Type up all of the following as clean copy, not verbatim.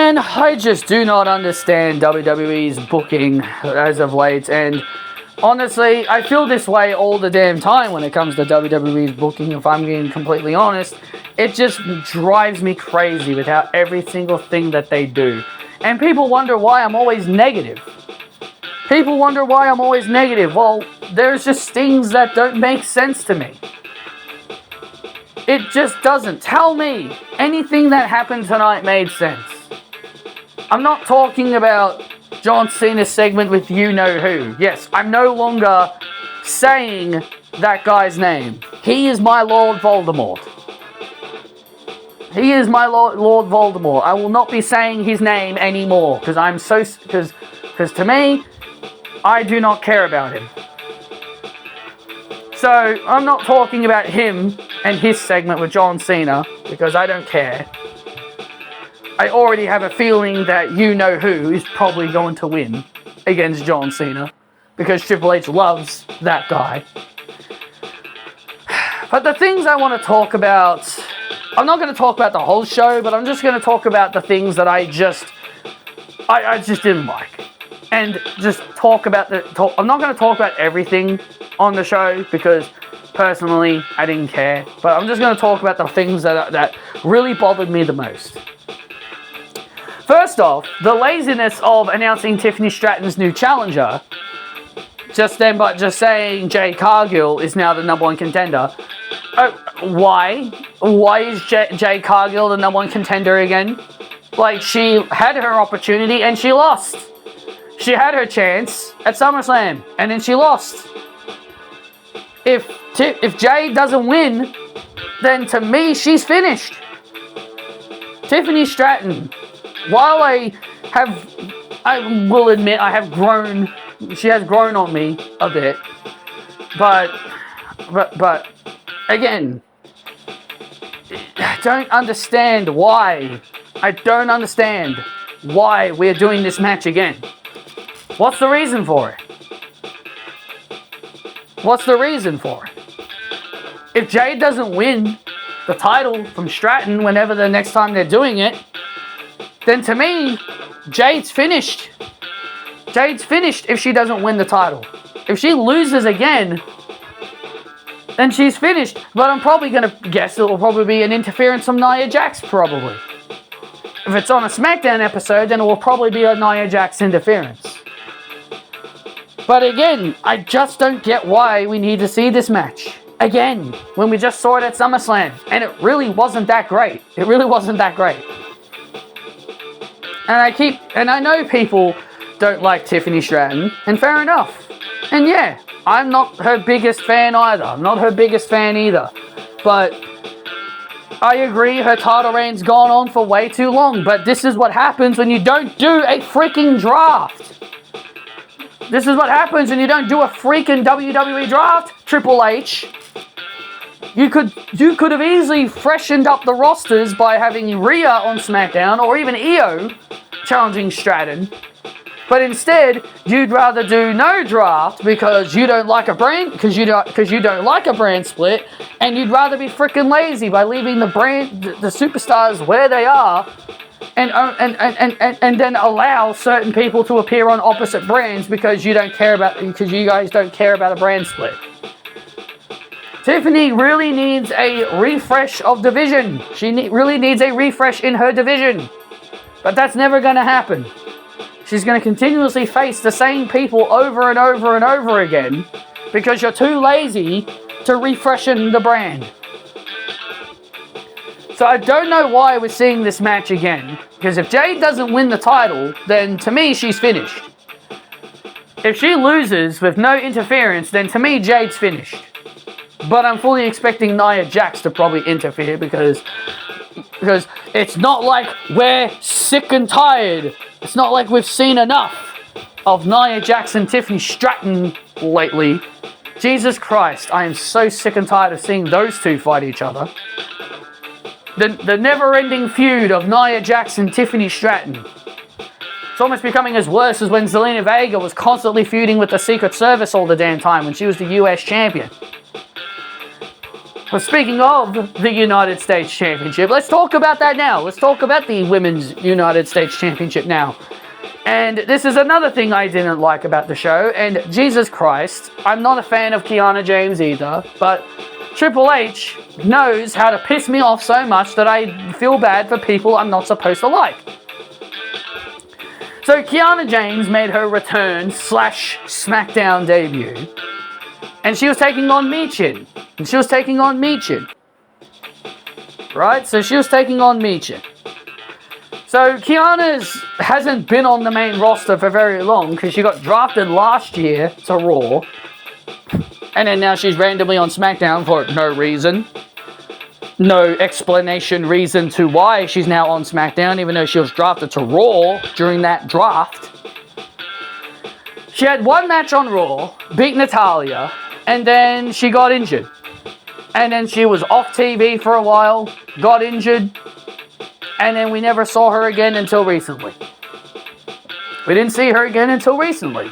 Man, I just do not understand WWE's booking as of late, and honestly, I feel this way all the damn time when it comes to WWE's booking, if I'm being completely honest. It just drives me crazy with how every single thing that they do. And people wonder why I'm always negative. Well, there's just things that don't make sense to me. It just doesn't. Tell me anything that happened tonight made sense. I'm not talking about John Cena's segment with you-know-who. Yes, I'm no longer saying that guy's name. He is my Lord Voldemort. He is my Lord Voldemort. I will not be saying his name anymore because to me, I do not care about him. So, I'm not talking about him and his segment with John Cena because I don't care. I already have a feeling that you-know-who is probably going to win against John Cena because Triple H loves that guy. But the things I want to talk about, I'm not going to talk about the whole show, but I'm just going to talk about the things that I just didn't like. And just talk about I'm not going to talk about everything on the show because personally I didn't care. But I'm just going to talk about the things that really bothered me the most. First off, the laziness of announcing Tiffany Stratton's new challenger. Just saying Jade Cargill is now the number one contender. Why? Why is Jade Cargill the number one contender again? Like, she had her opportunity and she lost. She had her chance at SummerSlam and then she lost. If Jade doesn't win, then to me, she's finished. Tiffany Stratton, while I will admit I have grown, she has grown on me a bit, but again, I don't understand why we're doing this match again. What's the reason for it? If Jade doesn't win the title from Stratton whenever the next time they're doing it, then to me, Jade's finished. Jade's finished if she doesn't win the title. If she loses again, then she's finished. But I'm probably going to guess it will probably be an interference from Nia Jax, probably. If it's on a Smackdown episode, then it will probably be a Nia Jax interference. But again, I just don't get why we need to see this match again when we just saw it at SummerSlam. And it really wasn't that great. And I know people don't like Tiffany Stratton, and fair enough. And yeah, I'm not her biggest fan either. But I agree, her title reign's gone on for way too long. But this is what happens when you don't do a freaking draft. This is what happens when you don't do a freaking WWE draft, Triple H. You could have easily freshened up the rosters by having Rhea on SmackDown or even Io challenging Stratton. But instead, you'd rather do no draft because you don't like a brand split, and you'd rather be freaking lazy by leaving the superstars where they are, and then allow certain people to appear on opposite brands because you guys don't care about a brand split. Tiffany really needs a refresh of division. She really needs a refresh in her division. But that's never going to happen. She's going to continuously face the same people over and over and over again because you're too lazy to refreshen the brand. So I don't know why we're seeing this match again. Because if Jade doesn't win the title, then to me, she's finished. If she loses with no interference, then to me, Jade's finished. But I'm fully expecting Nia Jax to probably interfere because it's not like we're sick and tired. It's not like we've seen enough of Nia Jax and Tiffany Stratton lately. Jesus Christ, I am so sick and tired of seeing those two fight each other. The never-ending feud of Nia Jax and Tiffany Stratton. It's almost becoming as worse as when Zelina Vega was constantly feuding with the Secret Service all the damn time when she was the US champion. Well, speaking of the United States Championship, let's talk about that now. Let's talk about the Women's United States Championship now. And this is another thing I didn't like about the show. And Jesus Christ, I'm not a fan of Kiana James either, but Triple H knows how to piss me off so much that I feel bad for people I'm not supposed to like. So Kiana James made her return / Smackdown debut. And she was taking on Michin. Right? So she was taking on Michin. So Kiana hasn't been on the main roster for very long because she got drafted last year to Raw. And then now she's randomly on SmackDown for no reason. No explanation reason to why she's now on SmackDown, even though she was drafted to Raw during that draft. She had one match on Raw, beat Natalya, and then she got injured. And then she was off TV for a while, got injured, and then we never saw her again until recently. We didn't see her again until recently,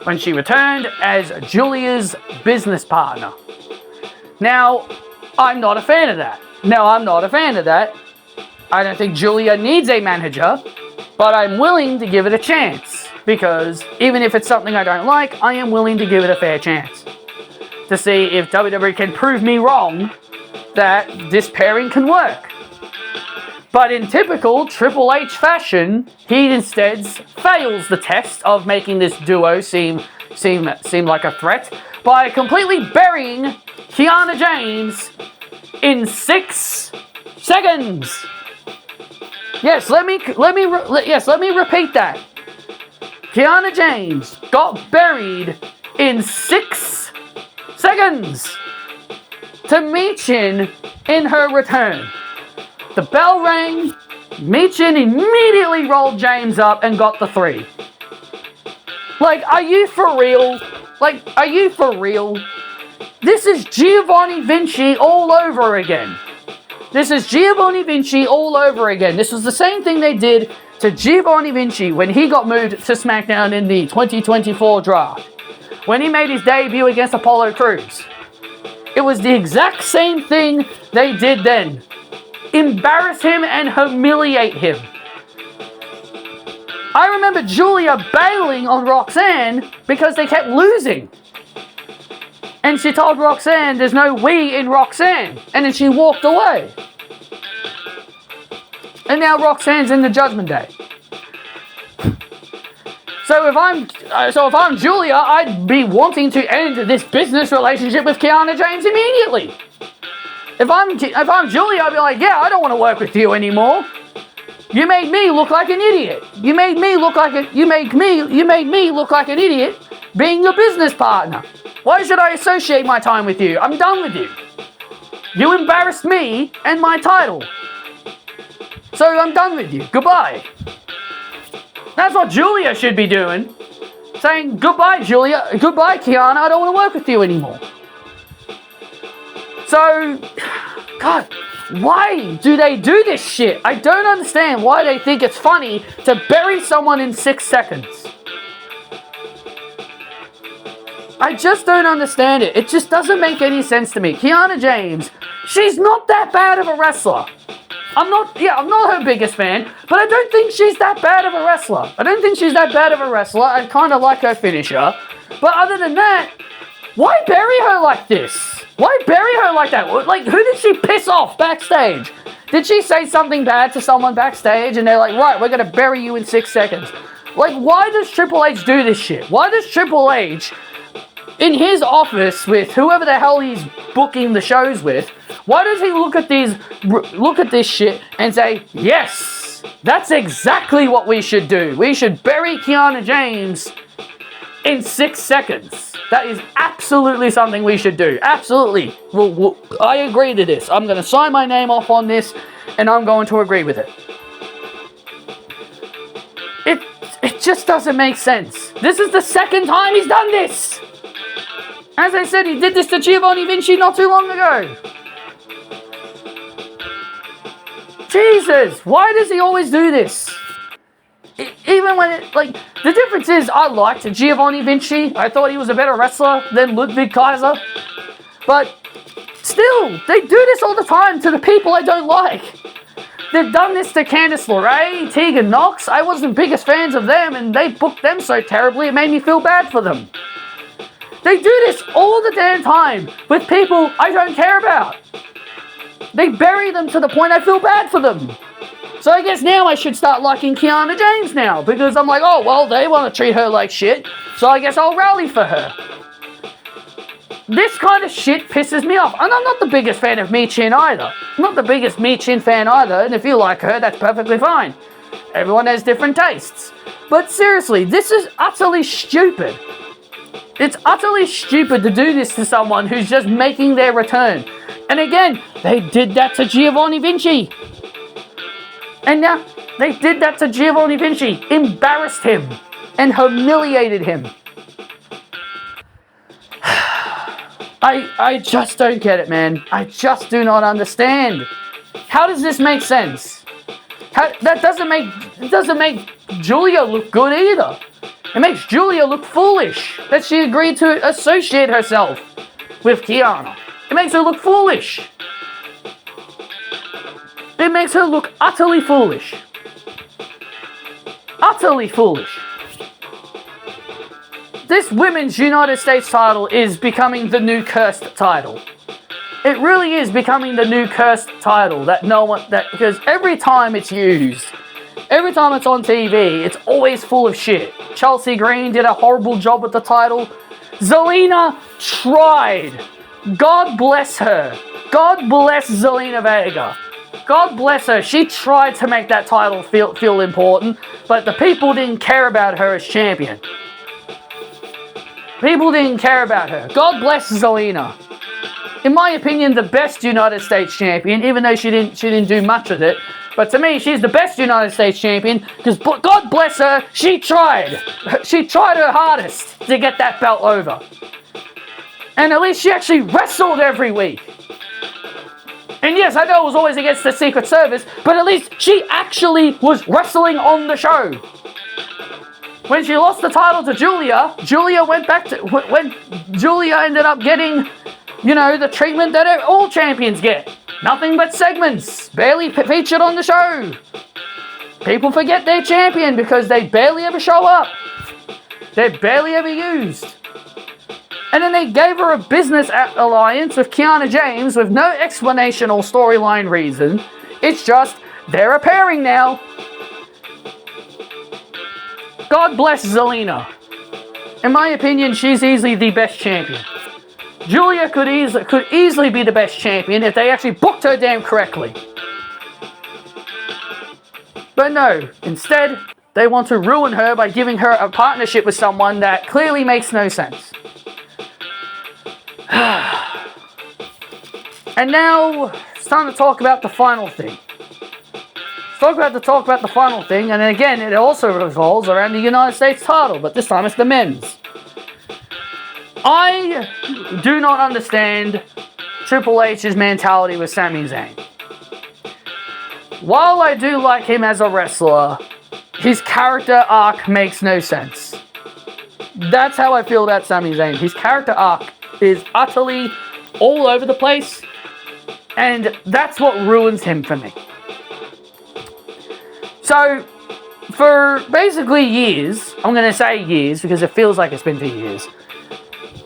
when she returned as Julia's business partner. Now, I'm not a fan of that. I don't think Julia needs a manager, but I'm willing to give it a chance. Because even if it's something I don't like, I am willing to give it a fair chance. To see if WWE can prove me wrong that this pairing can work. But in typical Triple H fashion, he instead fails the test of making this duo seem like a threat by completely burying Kiana James in 6 seconds. Yes, let me repeat that. Kiana James got buried in 6 seconds to Michin in her return. The bell rang, Michin immediately rolled James up and got the 3. Like, are you for real? This is Giovanni Vinci all over again. This was the same thing they did to Giovanni Vinci when he got moved to SmackDown in the 2024 draft. When he made his debut against Apollo Crews. It was the exact same thing they did then. Embarrass him and humiliate him. I remember Julia bailing on Roxanne because they kept losing. And she told Roxanne there's no we in Roxanne. And then she walked away. And now Roxanne's in the Judgment Day. So if I'm Julia, I'd be wanting to end this business relationship with Kiana James immediately. If I'm Julia, I'd be like, yeah, I don't want to work with you anymore. You made me look like an idiot. You made me look like an idiot being your business partner. Why should I associate my time with you? I'm done with you. You embarrassed me and my title. So I'm done with you. Goodbye. That's what Julia should be doing. Saying, goodbye, Julia. Goodbye, Kiana. I don't want to work with you anymore. So, God, why do they do this shit? I don't understand why they think it's funny to bury someone in 6 seconds. I just don't understand it. It just doesn't make any sense to me. Kiana James, she's not that bad of a wrestler. I'm not her biggest fan, but I don't think she's that bad of a wrestler. I kind of like her finisher. But other than that, why bury her like this? Why bury her like that? Like, who did she piss off backstage? Did she say something bad to someone backstage and they're like, right, we're going to bury you in 6 seconds? Like, why does Triple H do this shit? Why does Triple H, in his office with whoever the hell he's booking the shows with, why does he look at this shit and say, yes, that's exactly what we should do. We should bury Kiana James in 6 seconds. That is absolutely something we should do. Absolutely. I agree to this. I'm going to sign my name off on this, and I'm going to agree with it. It just doesn't make sense. This is the second time he's done this. As I said, he did this to Giovanni Vinci not too long ago. Jesus, why does he always do this? Even when the difference is I liked Giovanni Vinci. I thought he was a better wrestler than Ludwig Kaiser. But Still, they do this all the time to the people I don't like. They've done this to Candice LeRae, Tegan Knox. I wasn't the biggest fans of them, and they booked them so terribly it made me feel bad for them. They do this all the damn time with people I don't care about. They bury them to the point I feel bad for them. So I guess now I should start liking Kiana James now, because I'm like, oh, well, they want to treat her like shit, so I guess I'll rally for her. This kind of shit pisses me off. And I'm not the biggest fan of Michin either. I'm not the biggest Michin fan either, and if you like her, that's perfectly fine. Everyone has different tastes. But seriously, this is utterly stupid. It's utterly stupid to do this to someone who's just making their return. And again, they did that to Giovanni Vinci. And now, they did that to Giovanni Vinci. Embarrassed him. And humiliated him. I just don't get it, man. I just do not understand. How does this make sense? That doesn't make Julia look good either. It makes Julia look foolish that she agreed to associate herself with Kiana. It makes her look foolish. It makes her look utterly foolish. Utterly foolish. This Women's United States title is becoming the new cursed title. It really is becoming the new cursed title because every time it's used, every time it's on TV, it's always full of shit. Chelsea Green did a horrible job with the title. Zelina tried. God bless her. God bless Zelina Vega. God bless her. She tried to make that title feel important, but the people didn't care about her as champion. People didn't care about her. God bless Zelina. In my opinion, the best United States champion, even though she didn't do much with it. But to me, she's the best United States champion because God bless her, she tried. She tried her hardest to get that belt over. And at least she actually wrestled every week. And yes, I know it was always against the Secret Service, but at least she actually was wrestling on the show. When she lost the title to Julia, when Julia ended up getting, the treatment that all champions get. Nothing but segments, barely featured on the show. People forget they're champion because they barely ever show up. They're barely ever used. And then they gave her a business alliance with Kiana James with no explanation or storyline reason. It's just, they're a pairing now. God bless Zelina. In my opinion, she's easily the best champion. Julia could easily be the best champion if they actually booked her damn correctly. But no, instead, they want to ruin her by giving her a partnership with someone that clearly makes no sense. And now, it's time to talk about the final thing. Talk about the final thing, and then again, it also revolves around the United States title, but this time it's the men's. I do not understand Triple H's mentality with Sami Zayn. While I do like him as a wrestler, his character arc makes no sense. That's how I feel about Sami Zayn. His character arc is utterly all over the place, and that's what ruins him for me. So, for basically years, I'm going to say years because it feels like it's been for years.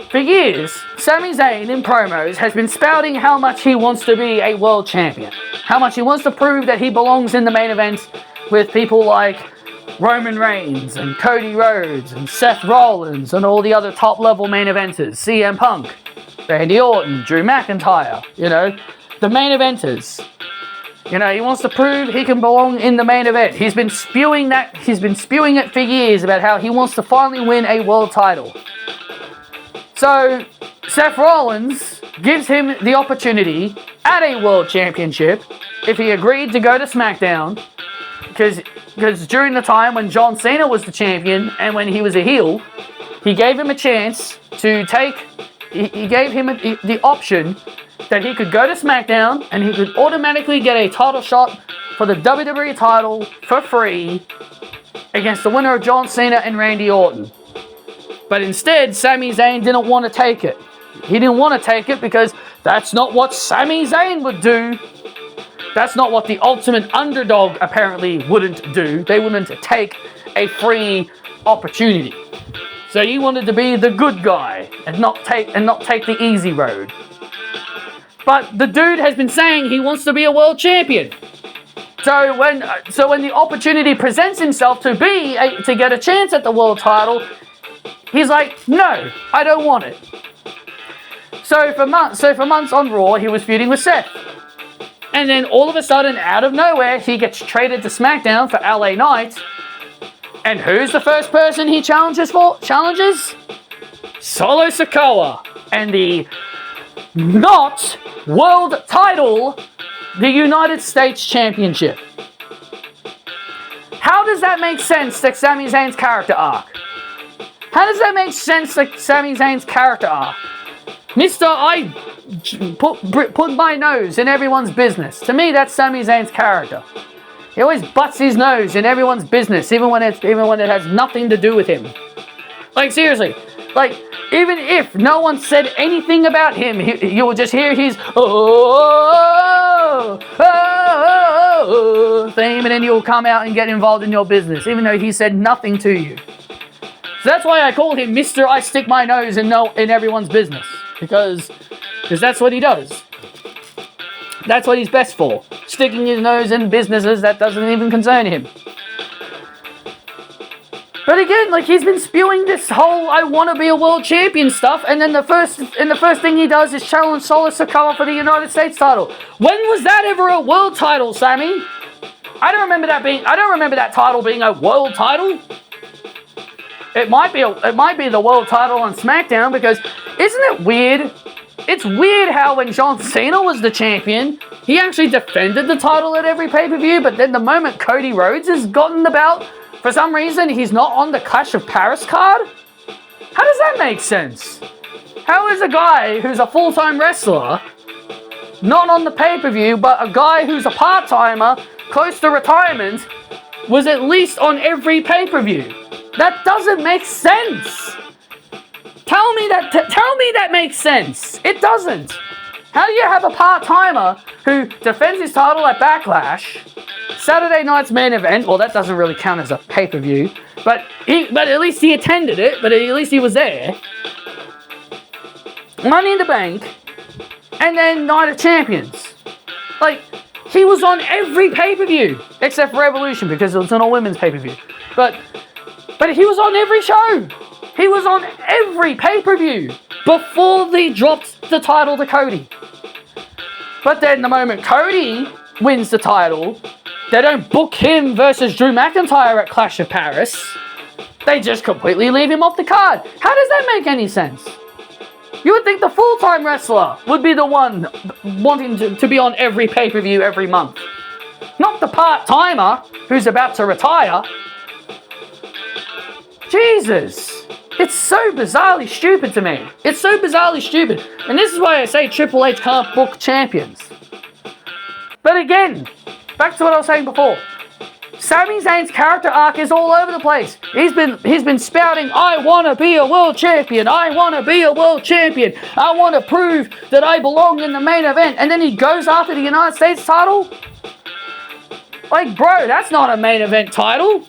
For years, Sami Zayn in promos has been spouting how much he wants to be a world champion. How much he wants to prove that he belongs in the main event with people like Roman Reigns and Cody Rhodes and Seth Rollins and all the other top level main eventers. CM Punk, Randy Orton, Drew McIntyre, the main eventers. He wants to prove he can belong in the main event. He's been spewing that. He's been spewing it for years about how he wants to finally win a world title. So, Seth Rollins gives him the opportunity at a world championship if he agreed to go to Smackdown. Because during the time when John Cena was the champion and when he was a heel, he gave him a chance to he gave him the option that he could go to SmackDown and he could automatically get a title shot for the WWE title for free against the winner of John Cena and Randy Orton. But instead, Sami Zayn didn't want to take it. He didn't want to take it because That's not what Sami Zayn would do. That's not what the ultimate underdog apparently wouldn't do. They wouldn't take a free opportunity. So he wanted to be the good guy and not take the easy road. But the dude has been saying he wants to be a world champion. So when the opportunity presents himself to get a chance at the world title, he's like, no, I don't want it. So for months on Raw, he was feuding with Seth. And then all of a sudden, out of nowhere, he gets traded to Smackdown for LA Knight. And who's the first person he challenges? Solo Sikoa. And the not world title, the United States Championship. How does that make sense to Sami Zayn's character arc? How does that make sense to Sami Zayn's character arc? Mr. I put my nose in everyone's business. To me, that's Sami Zayn's character. He always butts his nose in everyone's business, even when it has nothing to do with him. Like, seriously. Like, even if no one said anything about him, you will just hear his theme, and then you'll come out and get involved in your business, even though he said nothing to you. So that's why I call him Mr. I stick my nose in everyone's business. Because that's what he does. That's what he's best for. Sticking his nose in businesses that doesn't even concern him. But again, like, he's been spewing this whole I want to be a world champion stuff, and then the first thing he does is challenge Solo Sikoa for the United States title. When was that ever a world title, Sammy? I don't remember that title being a world title. It might be the world title on SmackDown, because isn't it weird? It's weird how when John Cena was the champion, he actually defended the title at every pay-per-view, but then the moment Cody Rhodes has gotten the belt, for some reason he's not on the Clash of Paris card? How does that make sense? How is a guy who's a full-time wrestler not on the pay-per-view, but a guy who's a part-timer, close to retirement, was at least on every pay-per-view? That doesn't make sense. Tell me that makes sense. It doesn't. How do you have a part-timer who defends his title at Backlash, Saturday night's main event? Well, that doesn't really count as a pay-per-view, but at least he attended it, but at least he was there. Money in the Bank, and then Night of Champions. Like, he was on every pay-per-view, except for Evolution, because it was an all-women's pay-per-view. But he was on every show. He was on every pay-per-view before they dropped the title to Cody. But then the moment Cody wins the title, they don't book him versus Drew McIntyre at Clash of Paris. They just completely leave him off the card. How does that make any sense? You would think the full-time wrestler would be the one wanting to be on every pay-per-view every month. Not the part-timer who's about to retire. Jesus. It's so bizarrely stupid to me. It's so bizarrely stupid. And this is why I say Triple H can't book champions. But again, back to what I was saying before. Sami Zayn's character arc is all over the place. He's been spouting, I want to be a world champion. I want to be a world champion. I want to prove that I belong in the main event. And then he goes after the United States title? Like, bro, that's not a main event title.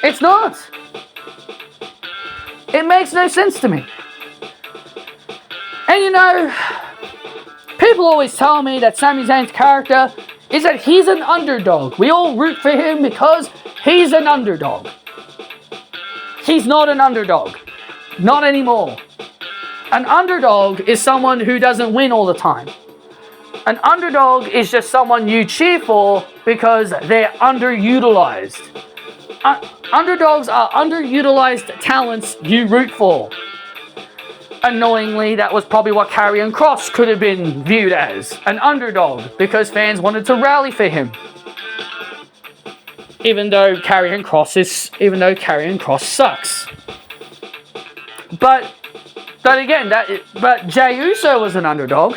It's not. It makes no sense to me. And you know, people always tell me that Sami Zayn's character is that he's an underdog. We all root for him because he's an underdog. He's not an underdog. Not anymore. An underdog is someone who doesn't win all the time. An underdog is just someone you cheer for because they're underutilized. Underdogs are underutilized talents you root for. Annoyingly, that was probably what Karrion Kross could have been viewed as. An underdog, because fans wanted to rally for him. Even though Karrion Kross sucks. But Jey Uso was an underdog.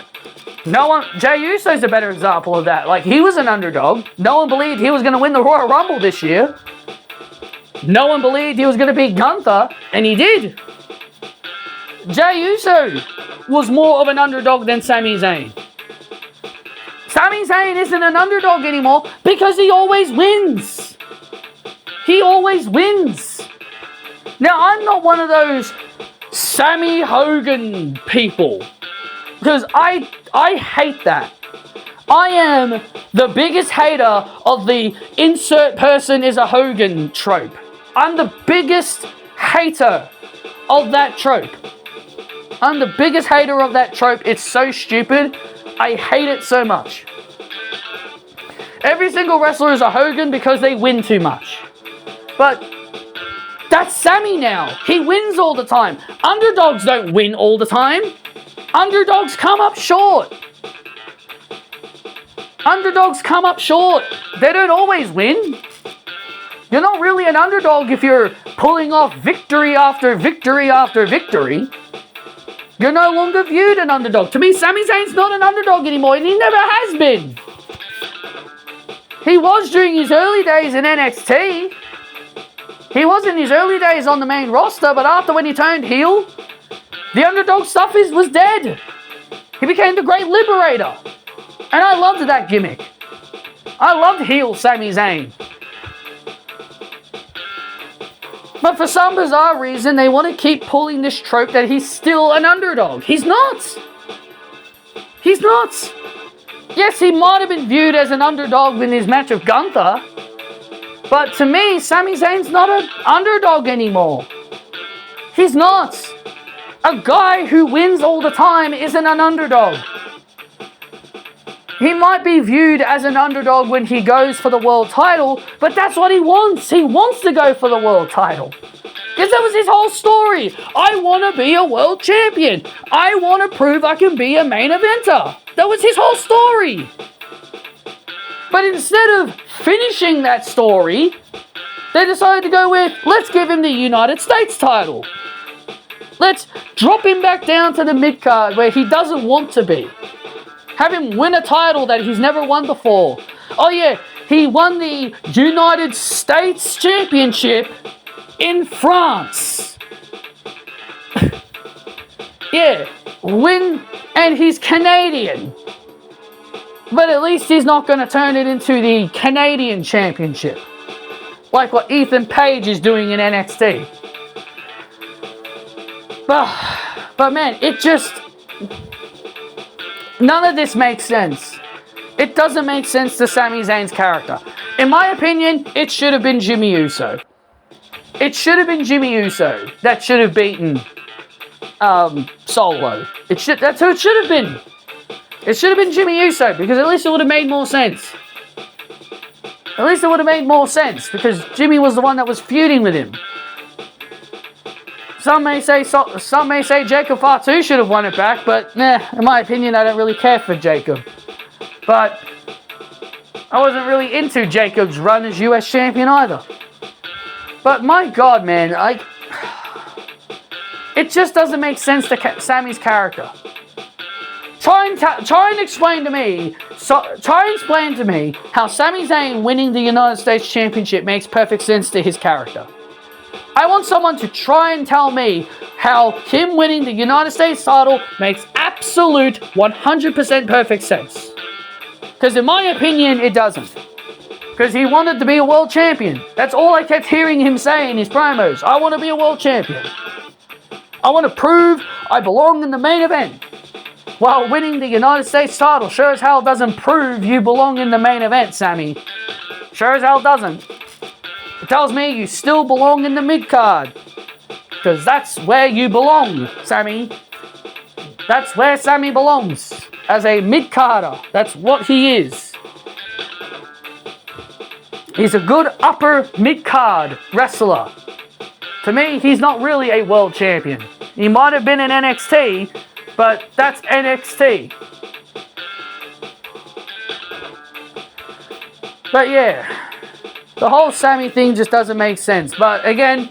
Jey Uso's a better example of that. Like, he was an underdog. No one believed he was going to win the Royal Rumble this year. No one believed he was going to beat Gunther, and he did. Jey Uso was more of an underdog than Sami Zayn. Sami Zayn isn't an underdog anymore because he always wins. He always wins. Now, I'm not one of those Sammy Hogan people because I hate that. I am the biggest hater of the insert person is a Hogan trope. I'm the biggest hater of that trope. I'm the biggest hater of that trope. It's so stupid. I hate it so much. Every single wrestler is a Hogan because they win too much. But that's Sammy now. He wins all the time. Underdogs don't win all the time. Underdogs come up short. Underdogs come up short. They don't always win. You're not really an underdog if you're pulling off victory after victory after victory. You're no longer viewed an underdog. To me, Sami Zayn's not an underdog anymore, and he never has been. He was during his early days in NXT. He was in his early days on the main roster, but after when he turned heel, the underdog stuff was dead. He became the Great Liberator. And I loved that gimmick. I loved heel Sami Zayn. But for some bizarre reason, they want to keep pulling this trope that he's still an underdog. He's not. He's not. Yes, he might have been viewed as an underdog in his match of Gunther. But to me, Sami Zayn's not an underdog anymore. He's not. A guy who wins all the time isn't an underdog. He might be viewed as an underdog when he goes for the world title, but that's what he wants. He wants to go for the world title. Because that was his whole story. I want to be a world champion. I want to prove I can be a main eventer. That was his whole story. But instead of finishing that story, they decided to go with, let's give him the United States title. Let's drop him back down to the mid-card where he doesn't want to be. Have him win a title that he's never won before. Oh yeah, he won the United States Championship in France. Yeah, and he's Canadian. But at least he's not going to turn it into the Canadian Championship. Like what Ethan Page is doing in NXT. But man, it just... None of this makes sense. It doesn't make sense to Sami Zayn's character. In my opinion, it should have been Jimmy Uso. It should have been Jimmy Uso that should have beaten Solo. That's who it should have been. It should have been Jimmy Uso because at least it would have made more sense. At least it would have made more sense because Jimmy was the one that was feuding with him. Some may say Jacob Fatu should have won it back, but in my opinion, I don't really care for Jacob. But I wasn't really into Jacob's run as US champion either. But my God, man, it just doesn't make sense to Sammy's character. Try and explain to me how Sami Zayn winning the United States Championship makes perfect sense to his character. I want someone to try and tell me how him winning the United States title makes absolute 100% perfect sense. Because in my opinion, it doesn't. Because he wanted to be a world champion. That's all I kept hearing him say in his promos. I want to be a world champion. I want to prove I belong in the main event. While winning the United States title sure as hell doesn't prove you belong in the main event, Sammy. Sure as hell doesn't. It tells me you still belong in the mid-card. Because that's where you belong, Sammy. That's where Sammy belongs. As a mid-carder. That's what he is. He's a good upper mid-card wrestler. To me, he's not really a world champion. He might have been in NXT, but that's NXT. But yeah. The whole Sammy thing just doesn't make sense. But again,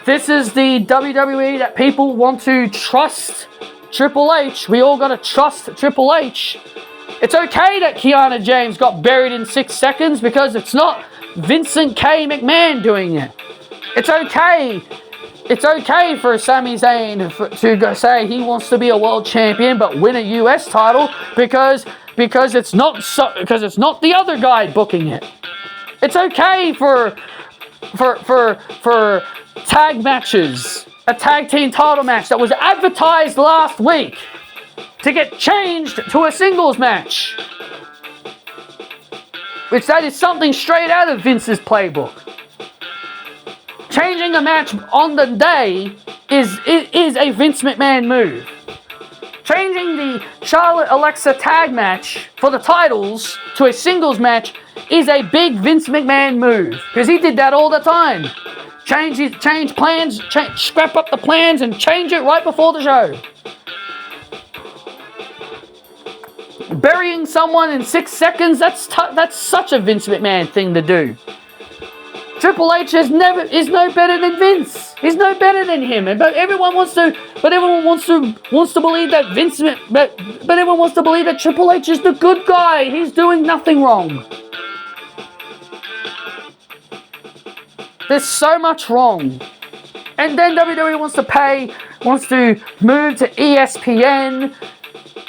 this is the WWE that people want to trust Triple H. We all got to trust Triple H. It's okay that Kiana James got buried in 6 seconds because it's not Vincent K. McMahon doing it. It's okay It's okay for Sami Zayn to go say he wants to be a world champion but win a US title because it's not the other guy booking it. It's okay for tag matches, a tag team title match that was advertised last week to get changed to a singles match. Which that is something straight out of Vince's playbook. Changing a match on the day is a Vince McMahon move. Changing the Charlotte-Alexa tag match for the titles to a singles match is a big Vince McMahon move. Because he did that all the time. Change plans, scrap up the plans and change it right before the show. Burying someone in 6 seconds, that's such a Vince McMahon thing to do. Triple H is no better than Vince. He's no better than him. But everyone wants to believe that but everyone wants to believe that Triple H is the good guy. He's doing nothing wrong. There's so much wrong. And then WWE wants to move to ESPN.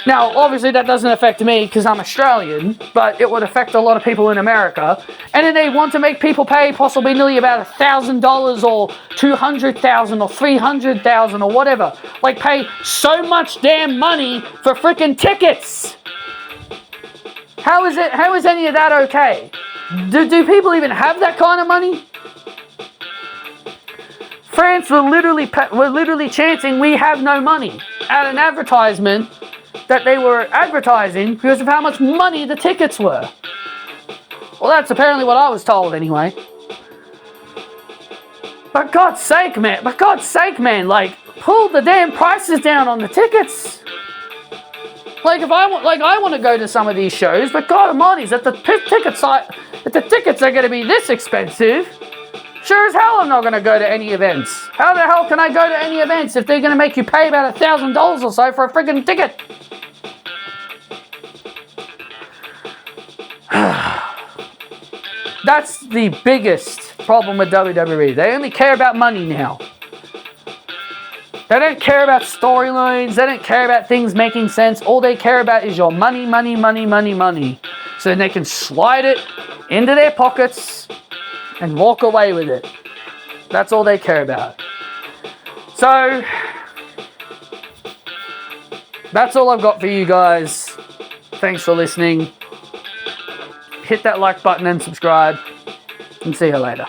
Now, obviously that doesn't affect me because I'm Australian, but it would affect a lot of people in America. And then they want to make people pay possibly nearly about $1,000 or $200,000 or $300,000 or whatever. Like pay so much damn money for freaking tickets. How is any of that okay? Do people even have that kind of money? France were literally chanting, "We have no money," at an advertisement that they were advertising because of how much money the tickets were. Well, that's apparently what I was told anyway. But God's sake, man, like, pull the damn prices down on the tickets. Like, I want to go to some of these shows, but God almighty, if the tickets are going to be this expensive, sure as hell I'm not going to go to any events. How the hell can I go to any events if they're going to make you pay about $1,000 or so for a friggin' ticket? That's the biggest problem with WWE. They only care about money now. They don't care about storylines. They don't care about things making sense. All they care about is your money, money, money, money, money. So then they can slide it into their pockets and walk away with it. That's all they care about. So, that's all I've got for you guys. Thanks for listening. Hit that like button and subscribe. And see you later.